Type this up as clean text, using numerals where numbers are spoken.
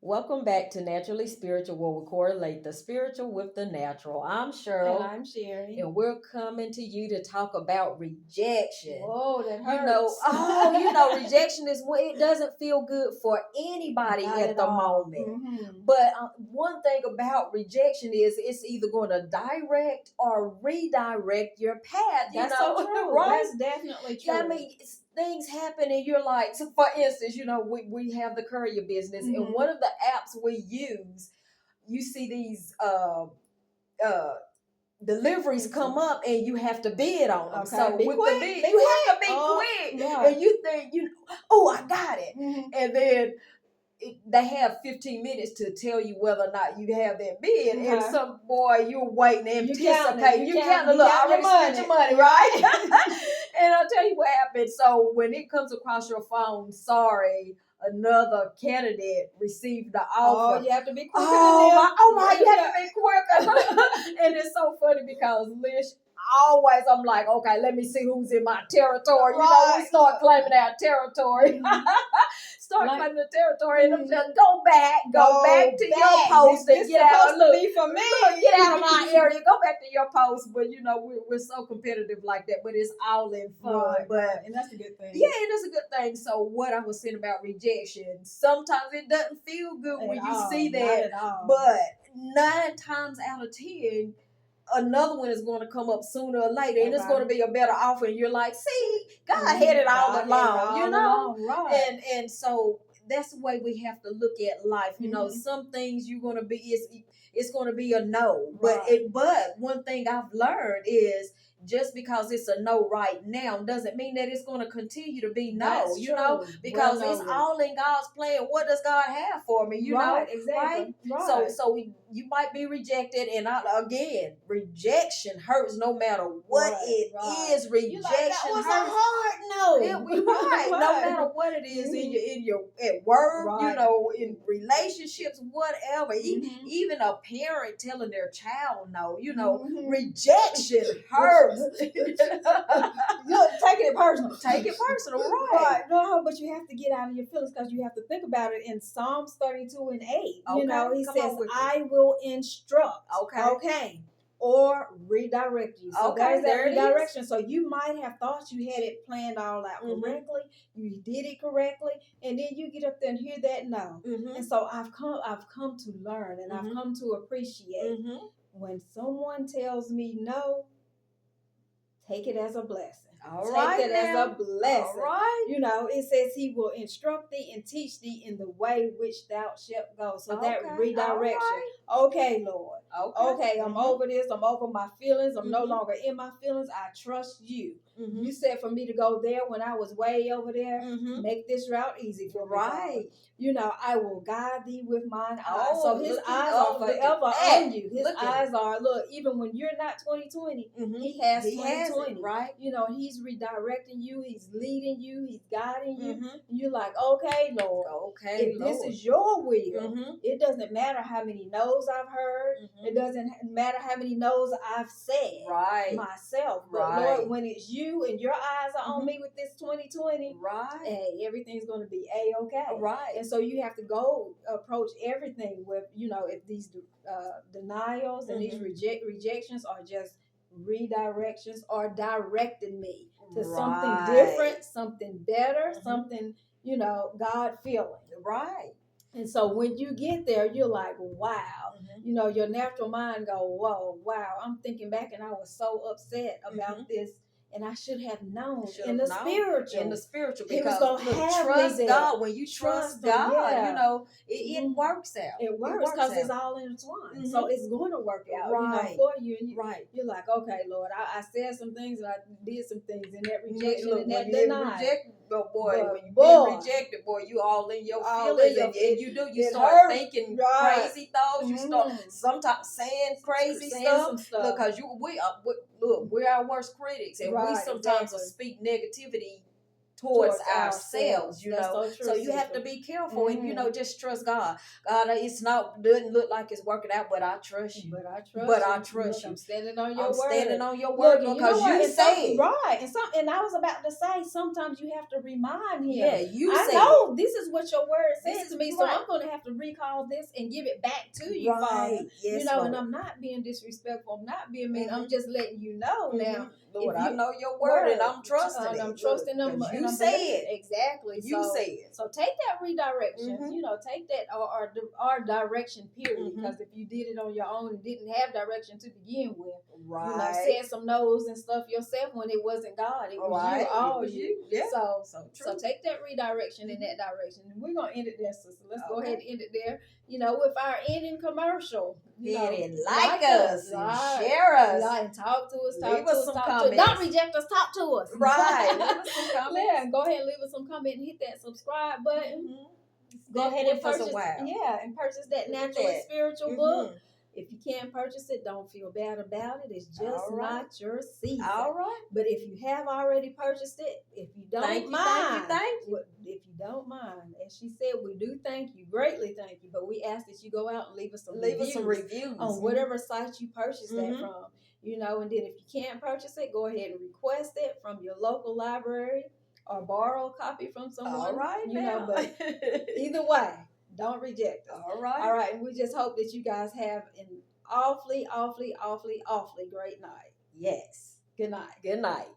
Welcome back to Naturally Spiritual, where we correlate the spiritual with the natural. I'm And Cheryl, I'm Sherry. and we're coming to you to talk about rejection. Whoa, that hurts. Rejection is when it doesn't feel good for anybody Not at the all. moment. Mm-hmm. But one thing about rejection is it's either going to direct or redirect your path. That's so true. Right? That's definitely true. Yeah, I mean, things happen, and you're like, so for instance, we have the courier business, and Mhm. one of the apps we use, you see these uh deliveries come up and you have to bid on them. Okay, So be with quick, the bid, be you have to quick. be quick. Right. And you think oh, I got it. Mhm. And then they have 15 minutes to tell you whether or not you have that bid. And Okay. some boy, you're waiting, anticipating. You You counting counting, look, I your already spent your money, right? Right. And I'll tell you what happened. So when it comes across your phone, sorry, another candidate received the offer. Oh, you have to be quicker Oh my, than them. you have to be quicker. And it's so funny because Lish, always I'm like, okay, let me see who's in my territory. We start claiming our territory. Start claiming the territory, and I'm just go back to your post and get out. Look, for me. Get out of my area. Go back to your post. But we're so competitive like that. But it's all in fun. But and that's a good thing. yeah, and that's a good thing. So what I was saying about rejection, sometimes it doesn't feel good when you see that. Not at all. But 9 times out of 10, another one is going to come up sooner or later, and it's going to be a better offer. And you're like, see, God had it all along, Right. And so that's the way we have to look at life. Some things you're going to be it's going to be a no, but one thing I've learned is just because it's a no right now doesn't mean that it's going to continue to be no. That's Because it's all in God's plan. What does God have for me? Exactly. Right? So you might be rejected, and again, rejection hurts no matter what it is. Rejection that was hurts. a hard no. No matter what it is in your at work, in relationships, whatever. Even a parent telling their child no, rejection hurts. You're taking it personal. Take it personal, right? No, but you have to get out of your feelings because you have to think about it in Psalms 32 and 8. He says, I will instruct. Okay. Or redirect you. So there's that redirection. So you might have thought you had it planned all out correctly. You did it correctly, and then you get up there and hear that no. And so I've come to learn, and I've come to appreciate when someone tells me no, take it as a blessing. Take it as a blessing. All right. It says he will instruct thee and teach thee in the way which thou shalt go. So that redirection. Right. Okay, Lord. Okay, I'm over this. I'm over my feelings. I'm no longer in my feelings. I trust you. You said for me to go there when I was way over there. Make this route easy for me. Right. I will guide thee with mine eyes. So his eyes are forever on you. His eyes are, look, even when you're not 2020, he has 2020. Right. He's redirecting you. He's leading you. He's guiding you. You're like, okay, Lord. Okay, if Lord, this is your will, it doesn't matter how many no's I've heard. It doesn't matter how many no's I've said myself. But Lord, when it's you and your eyes are on me with this 2020, hey, everything's going to be A-okay. Right. And so you have to go approach everything with, if these denials and these rejections are just redirections or directing me to something different, something better, something, God feeling. Right. And so when you get there, you're like, wow. Your natural mind go, whoa, wow. I'm thinking back and I was so upset about this. And I should have known in the spiritual. Because trust God. When you trust God, it works out. It works because it's all intertwined. So it's going to work out for you. And you're like, okay, Lord, I said some things and I did some things in that rejection and that denial. When you get rejected, you all in your feelings, and you start thinking crazy thoughts. You start sometimes saying crazy stuff because we're our worst critics, and we sometimes will speak negativity towards ourselves, you That's know. so true, So you have to sister. be careful and, you know, just trust God. God, it's not, doesn't look like it's working out, but I trust you. But I trust But you. I trust Look, I'm you. standing on your I'm word. standing on your Look, word and you know because what? you And some- said. right. And I was about to say, sometimes you have to remind him. Yeah, you I said. know this is what your word This says is to me, right. so I'm going to have to recall this and give it back to you, Father. Yes, You know, Lord. and I'm not being disrespectful. I'm not being mean. Mhm. I'm just letting you know now. Lord, if I you- know your word and I'm trusting and it. I'm trusting them. Because And you I'm said. believing. Exactly. You said. So take that redirection. Mhm. You know, take that or direction. Period. Mhm. Because if you did it on your own and didn't have direction to begin with, Right. you know, said some no's and stuff yourself when it wasn't God. It was Right. you. All It was you. you. Yeah. So true. take that redirection in that direction. And we're gonna end it there, sister. Let's go Okay. ahead and end it there. You know, with our ending commercial. You know, and like us and right. share us. Yeah, and talk to us. Leave us some talk to us. comments. Don't reject us. Talk to us. Right. Leave us some comments. Yeah, go ahead and leave us some comment and hit that subscribe button. Mm-hmm. Go ahead and With us a purchase. while. Yeah, and purchase that Look at natural and that. spiritual book. If you can't purchase it, don't feel bad about it. It's just All right. not your season. All right. But if you have already purchased it, if you don't Thank you, mind, thank you. if you don't mind, as she said, we do thank you, greatly thank you. But we ask that you go out and leave us some reviews on whatever site you purchased that from. You know, and then if you can't purchase it, go ahead and request it from your local library or borrow a copy from someone. All right, you know, but either way, don't reject us. All right. All right. And we just hope that you guys have an awfully, awfully, awfully, awfully great night. Yes. Good night. Good night.